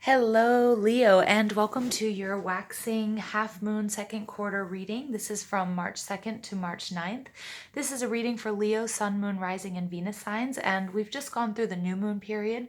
Hello, Leo, and welcome to your waxing half moon second quarter reading. This is from March 2nd to March 9th. This is a reading for Leo, Sun, Moon, Rising, and Venus signs, and we've just gone through the new moon period,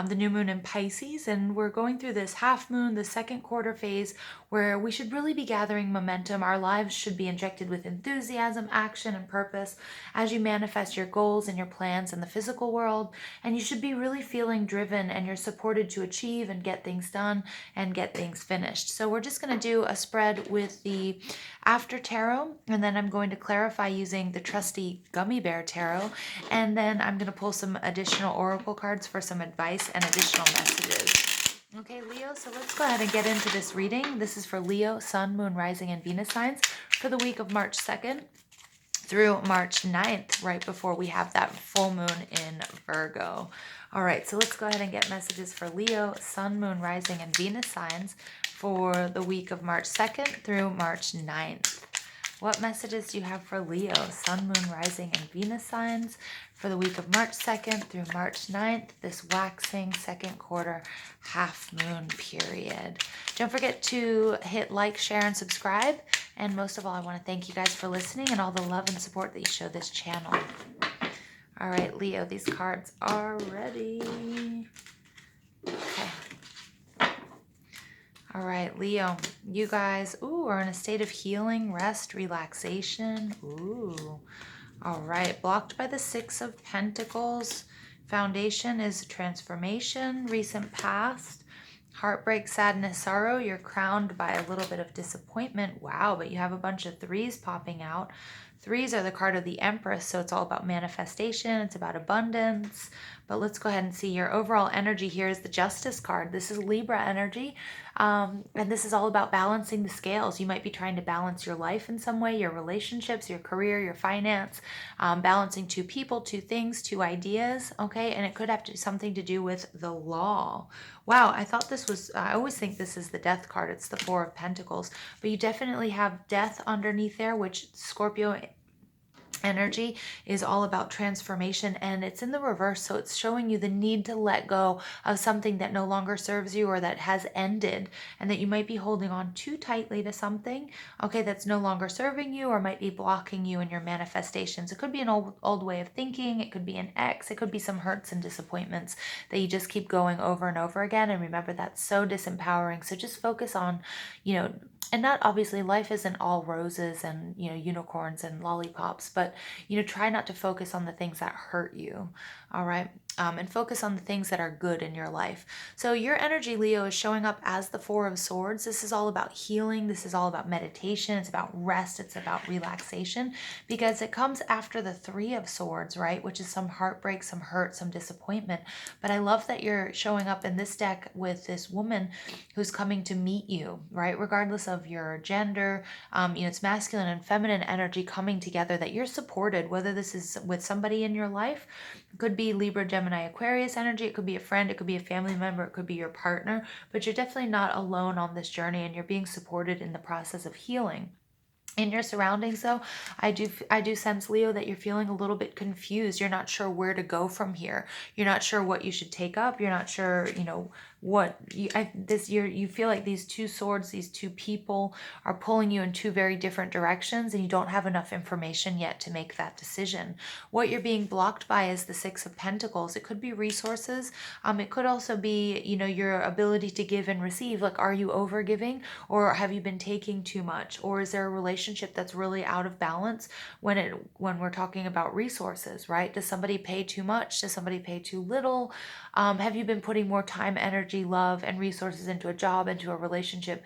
the new moon in Pisces, and we're going through this half moon, the second quarter phase, where we should really be gathering momentum. Our lives should be injected with enthusiasm, action, and purpose as you manifest your goals and your plans in the physical world, and you should be really feeling driven and you're supported to achieve and get things done and get things finished. So we're just going to do a spread with the After Tarot, and then I'm going to clarify using the trusty Gummy Bear Tarot, and then I'm going to pull some additional oracle cards for some advice and additional messages. Okay, Leo, so let's go ahead and get into this reading. This is for Leo, Sun, Moon, Rising, and Venus signs for the week of March 2nd through March 9th, right before we have that full moon in Virgo. All right, so let's go ahead and get messages for Leo, Sun, Moon, Rising, and Venus signs for the week of March 2nd through March 9th. What messages do you have for Leo, Sun, Moon, Rising, and Venus signs for the week of March 2nd through March 9th, this waxing second quarter half moon period? Don't forget to hit like, share, and subscribe. And most of all, I want to thank you guys for listening and all the love and support that you show this channel. All right, Leo, these cards are ready. Okay. All right, Leo, you guys, are in a state of healing, rest, relaxation. All right, blocked by the Six of Pentacles. Foundation is transformation, recent past, heartbreak, sadness, sorrow. You're crowned by a little bit of disappointment. Wow, but you have a bunch of threes popping out. Threes are the card of the Empress, so it's all about manifestation. It's about abundance. But let's go ahead and see your overall energy here is the Justice card. This is Libra energy, and this is all about balancing the scales. You might be trying to balance your life in some way, your relationships, your career, your finance, balancing two people, two things, two ideas, okay? And it could have something to do with the law. Wow, I thought this was, I always think this is the Death card. It's the Four of Pentacles, but you definitely have Death underneath there, which Scorpio energy is all about transformation, and it's in the reverse, so it's showing you the need to let go of something that no longer serves you or that has ended, and that you might be holding on too tightly to something, okay, that's no longer serving you or might be blocking you in your manifestations. It could be an old way of thinking, it could be an ex, it could be some hurts and disappointments that you just keep going over and over again. And remember, that's so disempowering. So just focus on, and not, obviously life isn't all roses and unicorns and lollipops, but try not to focus on the things that hurt you. All right, and focus on the things that are good in your life. So your energy, Leo, is showing up as the Four of Swords. This is all about healing. This is all about meditation. It's about rest. It's about relaxation, because it comes after the Three of Swords, right, which is some heartbreak, some hurt, some disappointment. But I love that you're showing up in this deck with this woman who's coming to meet you, right, regardless of your gender. It's masculine and feminine energy coming together, that you're supported, whether this is with somebody in your life. It could be Libra, Gemini, Aquarius energy. It could be a friend. It could be a family member. It could be your partner. But you're definitely not alone on this journey, and you're being supported in the process of healing. In your surroundings, though, I do sense, Leo, that you're feeling a little bit confused. You're not sure where to go from here. You're not sure what you should take up. You're not sure, what you feel like these two swords, these two people are pulling you in two very different directions, and you don't have enough information yet to make that decision. What you're being blocked by is the Six of Pentacles. It could be resources. It could also be, your ability to give and receive. Like, are you over giving, or have you been taking too much, or is there a relationship that's really out of balance when we're talking about resources, right? Does somebody pay too much? Does somebody pay too little? Have you been putting more time, energy, love, and resources into a job, into a relationship?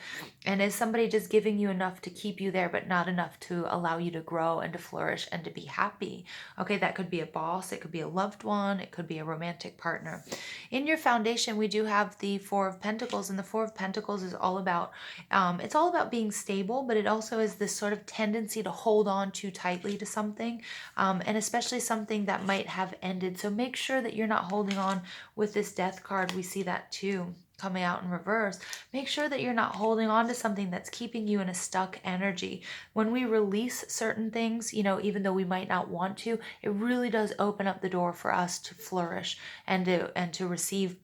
And is somebody just giving you enough to keep you there, but not enough to allow you to grow and to flourish and to be happy? Okay, that could be a boss, it could be a loved one, it could be a romantic partner. In your foundation, we do have the Four of Pentacles, and the Four of Pentacles is all about, it's all about being stable, but it also is this sort of tendency to hold on too tightly to something, and especially something that might have ended. So make sure that you're not holding on. With this Death card, we see that too coming out in reverse. Make sure that you're not holding on to something that's keeping you in a stuck energy. When we release certain things, even though we might not want to, it really does open up the door for us to flourish and to receive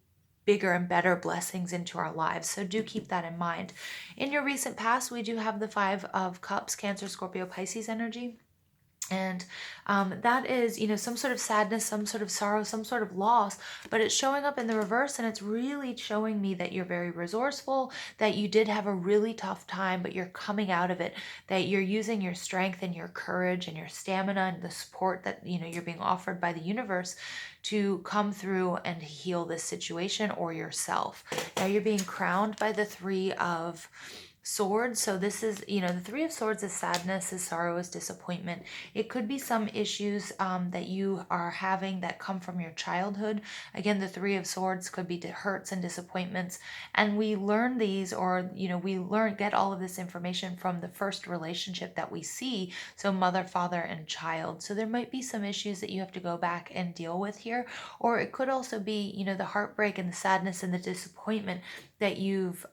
bigger and better blessings into our lives. So do keep that in mind. In your recent past, we do have the Five of Cups, Cancer, Scorpio, Pisces energy. And that is, some sort of sadness, some sort of sorrow, some sort of loss, but it's showing up in the reverse. And it's really showing me that you're very resourceful, that you did have a really tough time, but you're coming out of it, that you're using your strength and your courage and your stamina and the support that, you're being offered by the universe to come through and heal this situation or yourself. Now you're being crowned by the Three of Swords. So this is, the Three of Swords is sadness, is sorrow, is disappointment. It could be some issues that you are having that come from your childhood. Again, the Three of Swords could be hurts and disappointments. And we learn these, or, get all of this information from the first relationship that we see. So mother, father, and child. So there might be some issues that you have to go back and deal with here. Or it could also be, the heartbreak and the sadness and the disappointment that you've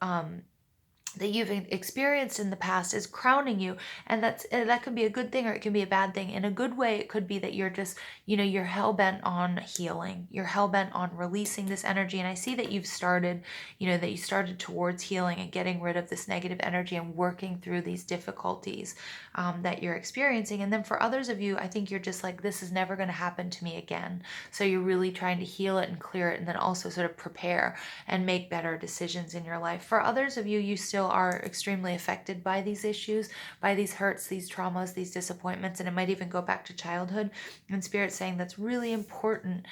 experienced in the past is crowning you, and that could be a good thing or it can be a bad thing. In a good way, it could be that you're just, you're hell-bent on healing, you're hell-bent on releasing this energy. And I see that you've started, that you started towards healing and getting rid of this negative energy and working through these difficulties that you're experiencing. And then for others of you, I think you're just like, this is never going to happen to me again. So you're really trying to heal it and clear it, and then also sort of prepare and make better decisions in your life. For others of you, you still are extremely affected by these issues, by these hurts, these traumas, these disappointments, and it might even go back to childhood. And Spirit's saying that's really important,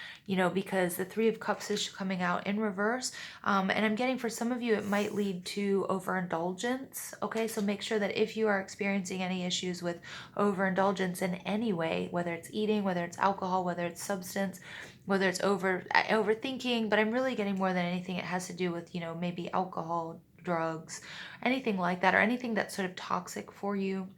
because the Three of Cups is coming out in reverse. And I'm getting, for some of you, it might lead to overindulgence. Okay, so make sure that if you are experiencing any issues with overindulgence in any way, whether it's eating, whether it's alcohol, whether it's substance, whether it's overthinking, but I'm really getting more than anything, it has to do with, maybe alcohol, drugs, anything like that, or anything that's sort of toxic for you.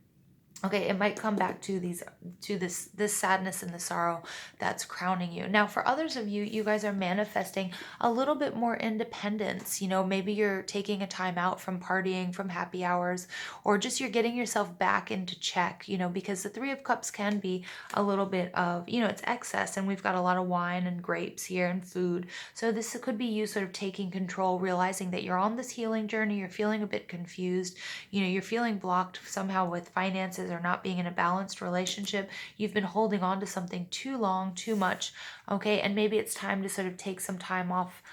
Okay, it might come back to this sadness and the sorrow that's crowning you. Now, for others of you, you guys are manifesting a little bit more independence. Maybe you're taking a time out from partying, from happy hours, or just you're getting yourself back into check, because the Three of Cups can be a little bit of, it's excess, and we've got a lot of wine and grapes here and food. So this could be you sort of taking control, realizing that you're on this healing journey, you're feeling a bit confused, you're feeling blocked somehow with finances or not being in a balanced relationship. You've been holding on to something too long, too much, okay? And maybe it's time to sort of take some time off,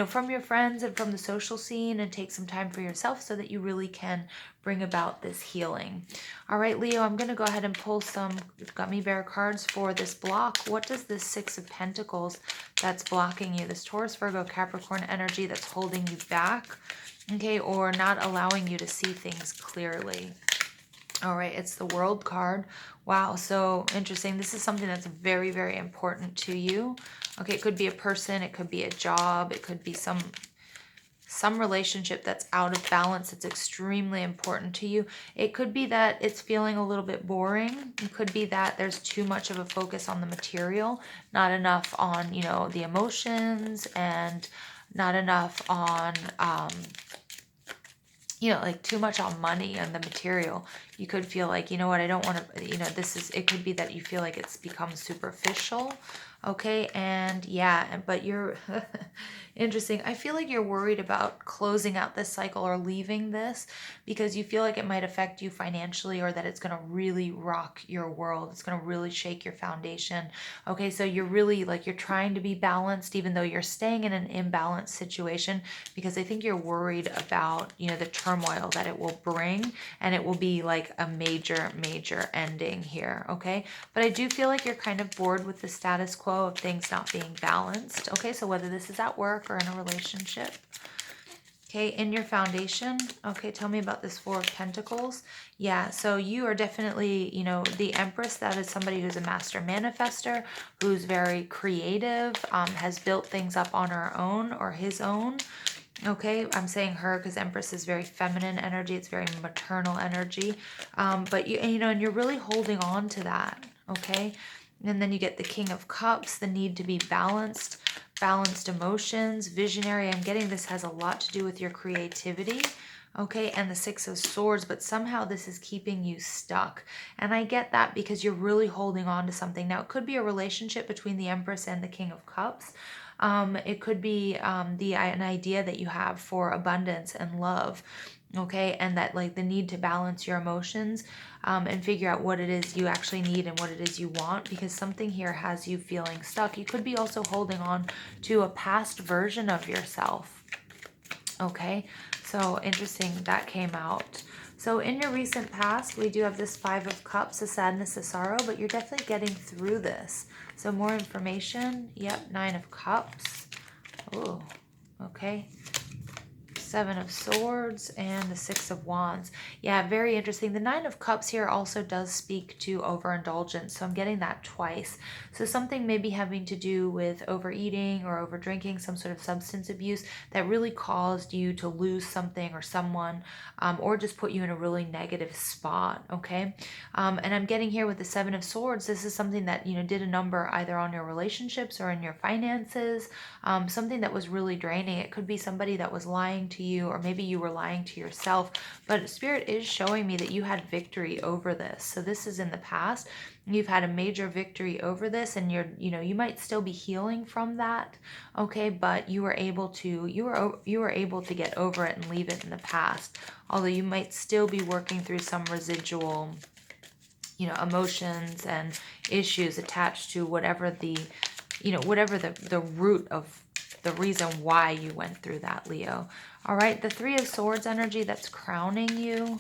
from your friends and from the social scene, and take some time for yourself so that you really can bring about this healing. All right, Leo, I'm going to go ahead and pull some gummy bear cards for this block. What does this Six of Pentacles that's blocking you, this Taurus, Virgo, Capricorn energy that's holding you back, okay, or not allowing you to see things clearly? All right, it's the World card. Wow, so interesting. This is something that's very, very important to you. Okay, it could be a person, it could be a job, it could be some relationship that's out of balance. It's extremely important to you. It could be that it's feeling a little bit boring. It could be that there's too much of a focus on the material, not enough on, the emotions, and not enough on like too much on money and the material. You could feel like, what, I don't want to, it could be that you feel like it's become superficial. Okay, and yeah, but you're interesting. I feel like you're worried about closing out this cycle or leaving this because you feel like it might affect you financially, or that it's going to really rock your world. It's going to really shake your foundation. Okay, so you're really you're trying to be balanced even though you're staying in an imbalanced situation, because I think you're worried about, the turmoil that it will bring, and it will be like a major, major ending here. Okay, but I do feel like you're kind of bored with the status quo of things not being balanced. Okay, so whether this is at work or in a relationship. Okay, in your foundation. Okay, tell me about this Four of Pentacles. Yeah, so you are definitely, the Empress. That is somebody who's a master manifester, who's very creative, has built things up on her own or his own. Okay, I'm saying her because Empress is very feminine energy. It's very maternal energy. But and you're really holding on to that. Okay. And then you get the King of Cups, the need to be balanced emotions, visionary. I'm getting this has a lot to do with your creativity. Okay, and the Six of Swords, but somehow this is keeping you stuck. And I get that because you're really holding on to something. Now, it could be a relationship between the Empress and the King of Cups. It could be an idea that you have for abundance and love. Okay, and that like the need to balance your emotions and figure out what it is you actually need and what it is you want, because something here has you feeling stuck. You could be also holding on to a past version of yourself. Okay, so interesting that came out. So in your recent past, we do have this 5 of Cups, a sadness, a sorrow, but you're definitely getting through this. So more information. Yep, 9 of Cups. Oh, okay. 7 of Swords and the 6 of Wands. Yeah, very interesting. The 9 of Cups here also does speak to overindulgence, so I'm getting that twice. So something maybe having to do with overeating or over drinking, some sort of substance abuse that really caused you to lose something or someone, or just put you in a really negative spot, okay? And I'm getting here with the 7 of Swords, this is something that, you know, did a number either on your relationships or in your finances, something that was really draining. It could be somebody that was lying to you, or maybe you were lying to yourself, but Spirit is showing me that you had victory over this. So this is in the past. You've had a major victory over this, and you might still be healing from that, okay, but you were able to get over it and leave it in the past, although you might still be working through some residual emotions and issues attached to whatever the root of the reason why you went through that, Leo. All right, the 3 of Swords energy that's crowning you.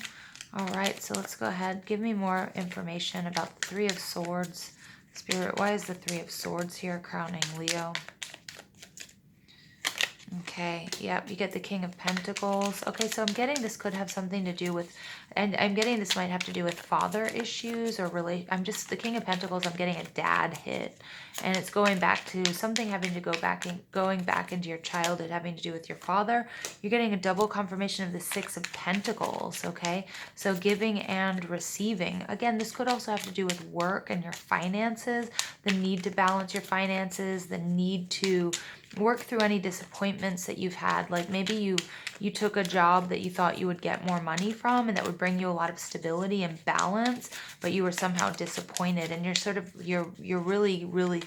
All right, so let's go ahead. Give me more information about the 3 of Swords. Spirit, why is the 3 of Swords here crowning Leo? Okay, yep, you get the King of Pentacles. Okay, so I'm getting this could have something to do with, and I'm getting this might have to do with father issues or the King of Pentacles, I'm getting a dad hit. And it's going back to something having to going back into your childhood, having to do with your father. You're getting a double confirmation of the 6 of Pentacles, okay? So giving and receiving. Again, this could also have to do with work and your finances, the need to balance your finances, the need to work through any disappointments that you've had. Like maybe you took a job that you thought you would get more money from and that would bring you a lot of stability and balance, but you were somehow disappointed, and you're really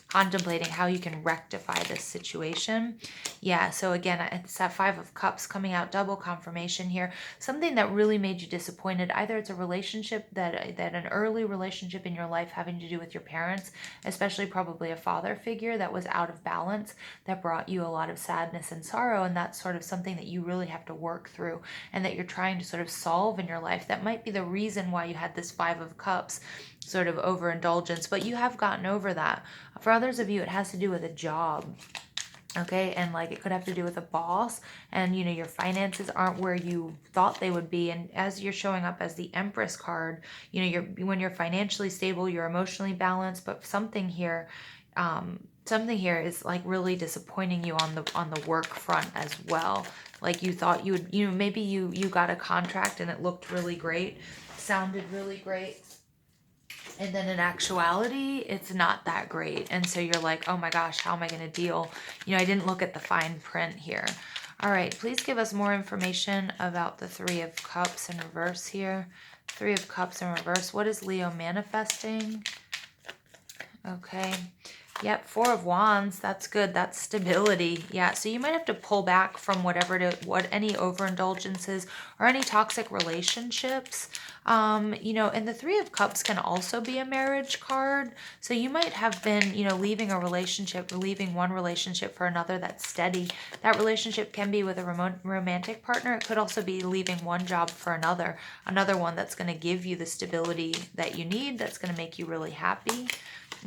contemplating how you can rectify this situation. Yeah, so again, it's that 5 of Cups coming out, double confirmation here. Something that really made you disappointed. Either it's a relationship that an early relationship in your life having to do with your parents, especially probably a father figure that was out of balance, that brought you a lot of sadness and sorrow, and that's sort of something that you really have to work through and that you're trying to sort of solve in your life. That might be the reason why you had this 5 of Cups, sort of overindulgence, but you have gotten over that. For others of you, it has to do with a job. Okay, and like it could have to do with a boss, and your finances aren't where you thought they would be, and as you're showing up as the Empress card, when you're financially stable, you're emotionally balanced, but something here is like really disappointing you on the work front as well. Like you thought you would, maybe you got a contract and it looked really great, sounded really great, and then in actuality, it's not that great. And so you're like, oh my gosh, how am I going to deal? I didn't look at the fine print here. All right, please give us more information about the 3 of Cups in reverse here. 3 of Cups in reverse. What is Leo manifesting? Okay. Yep, 4 of Wands, that's good. That's stability. Yeah, so you might have to pull back from any overindulgences or any toxic relationships. And the 3 of Cups can also be a marriage card. So you might have been, leaving one relationship for another that's steady. That relationship can be with a romantic partner. It could also be leaving one job for another one that's going to give you the stability that you need, that's going to make you really happy.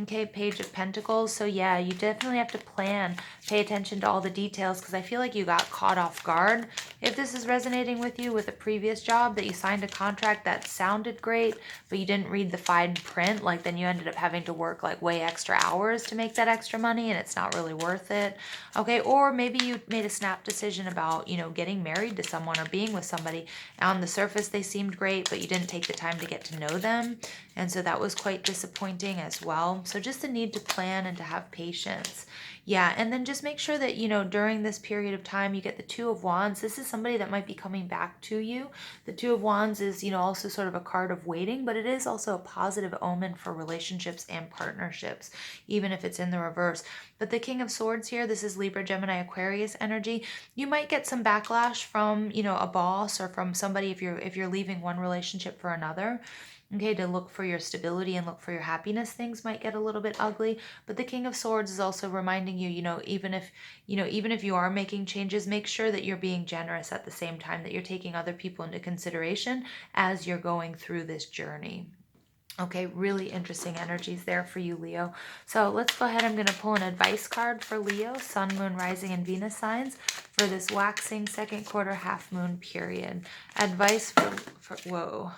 Okay, Page of Pentacles. So yeah, you definitely have to plan, pay attention to all the details, because I feel like you got caught off guard. If this is resonating with you with a previous job that you signed a contract that sounded great, but you didn't read the fine print, like then you ended up having to work like way extra hours to make that extra money, and it's not really worth it. Okay, or maybe you made a snap decision about, getting married to someone or being with somebody. On the surface, they seemed great, but you didn't take the time to get to know them. And so that was quite disappointing as well. So just the need to plan and to have patience. Yeah, and then just make sure that, during this period of time, you get the Two of Wands. This is somebody that might be coming back to you. The Two of Wands is, also sort of a card of waiting, but it is also a positive omen for relationships and partnerships, even if it's in the reverse. But the King of Swords here, this is Libra, Gemini, Aquarius energy. You might get some backlash from, a boss or from somebody if you're leaving one relationship for another. Okay, to look for your stability and look for your happiness, things might get a little bit ugly. But the King of Swords is also reminding you, even if you are making changes, make sure that you're being generous at the same time, that you're taking other people into consideration as you're going through this journey. Okay, really interesting energies there for you, Leo. So let's go ahead. I'm going to pull an advice card for Leo, Sun, Moon, Rising, and Venus signs for this waxing second quarter half moon period. Advice for whoa.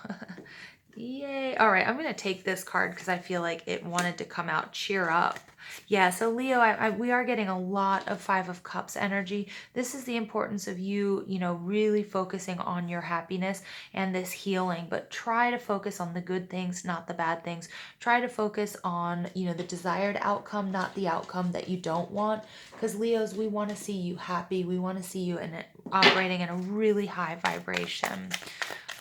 Yay. All right, I'm going to take this card because I feel like it wanted to come out. Cheer up. Yeah, so Leo, we are getting a lot of Five of Cups energy. This is the importance of you, really focusing on your happiness and this healing, but try to focus on the good things, not the bad things. Try to focus on, the desired outcome, not the outcome that you don't want. Because Leos, we want to see you happy. We want to see you operating in a really high vibration.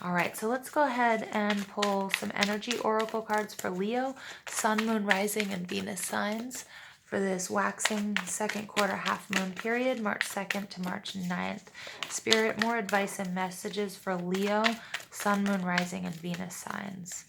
All right, so let's go ahead and pull some energy oracle cards for Leo, Sun, Moon, Rising, and Venus signs for this waxing second quarter half moon period, March 2nd to March 9th. Spirit, more advice and messages for Leo, Sun, Moon, Rising, and Venus signs.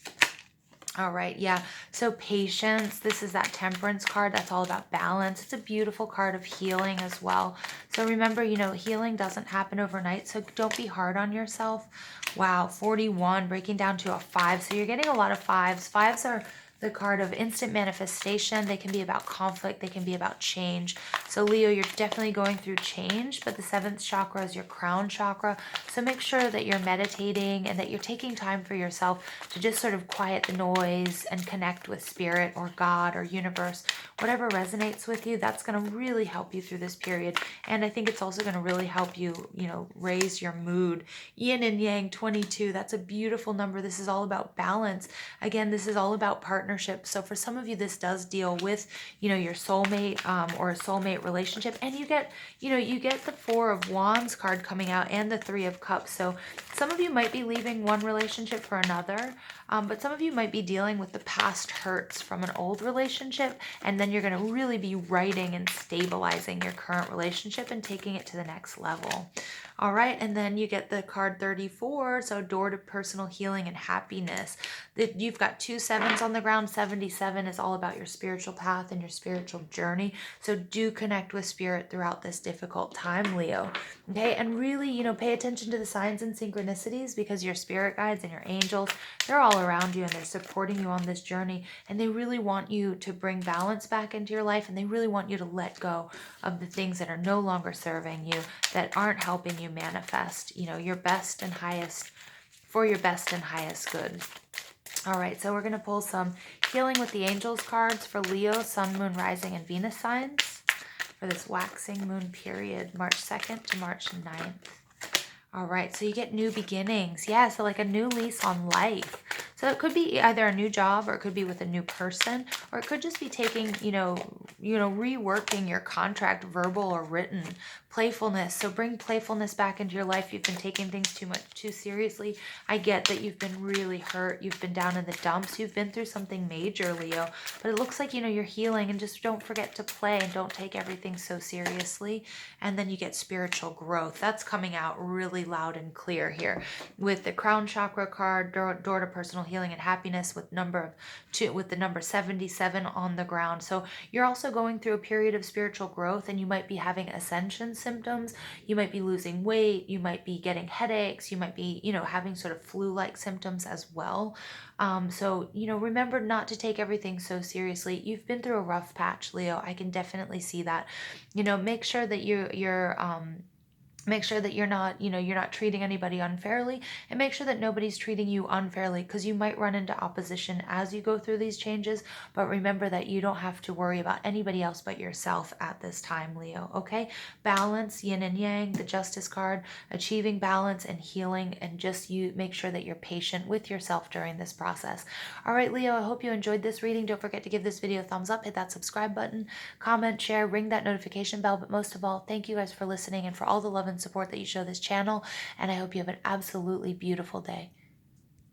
All right, yeah, so patience, this is that Temperance card. That's all about balance. It's a beautiful card of healing as well. So remember, healing doesn't happen overnight, so don't be hard on yourself. Wow, 41, breaking down to a 5. So you're getting a lot of 5s. 5s are the card of instant manifestation. They can be about conflict. They can be about change. So Leo, you're definitely going through change, but the 7th chakra is your crown chakra. So make sure that you're meditating and that you're taking time for yourself to just sort of quiet the noise and connect with spirit or God or universe. Whatever resonates with you, that's going to really help you through this period. And I think it's also going to really help you, raise your mood. Yin and Yang 22, that's a beautiful number. This is all about balance. Again, this is all about partnership. So for some of you, this does deal with, your soulmate or a soulmate relationship. And you get the Four of Wands card coming out and the Three of Cups. So some of you might be leaving one relationship for another, but some of you might be dealing with the past hurts from an old relationship. And then you're going to really be righting and stabilizing your current relationship and taking it to the next level. All right, and then you get the card 34, so door to personal healing and happiness. You've got 2 7s on the ground. 77 is all about your spiritual path and your spiritual journey. So do connect with spirit throughout this difficult time, Leo. Okay, and really, pay attention to the signs and synchronicities, because your spirit guides and your angels, they're all around you and they're supporting you on this journey. And they really want you to bring balance back into your life, and they really want you to let go of the things that are no longer serving you, that aren't helping you manifest, your best and highest, for your best and highest good. All right, so we're going to pull some Healing with the Angels cards for Leo, Sun, Moon, Rising, and Venus signs for this waxing moon period, March 2nd to March 9th. All right, so you get new beginnings. Yeah, so like a new lease on life. So it could be either a new job, or it could be with a new person, or it could just be taking, reworking your contract, verbal or written. Playfulness. So bring playfulness back into your life. You've been taking things too seriously. I get that you've been really hurt. You've been down in the dumps. You've been through something major, Leo. But it looks like, you're healing, and just don't forget to play and don't take everything so seriously. And then you get spiritual growth. That's coming out really loud and clear here with the crown chakra card, door to personal healing and happiness, with the number 77 on the ground. So you're also going through a period of spiritual growth, and you might be having ascension symptoms. You might be losing weight. You might be getting headaches. You might be, having sort of flu-like symptoms as well. So, remember not to take everything so seriously. You've been through a rough patch, Leo. I can definitely see that. Make sure that you're Make sure that you're not, you're not treating anybody unfairly, and make sure that nobody's treating you unfairly, because you might run into opposition as you go through these changes. But remember that you don't have to worry about anybody else but yourself at this time, Leo. Okay? Balance, yin and yang, the Justice card, achieving balance and healing, and just you make sure that you're patient with yourself during this process. All right, Leo, I hope you enjoyed this reading. Don't forget to give this video a thumbs up, hit that subscribe button, comment, share, ring that notification bell. But most of all, thank you guys for listening and for all the love and support that you show this channel. And I hope you have an absolutely beautiful day.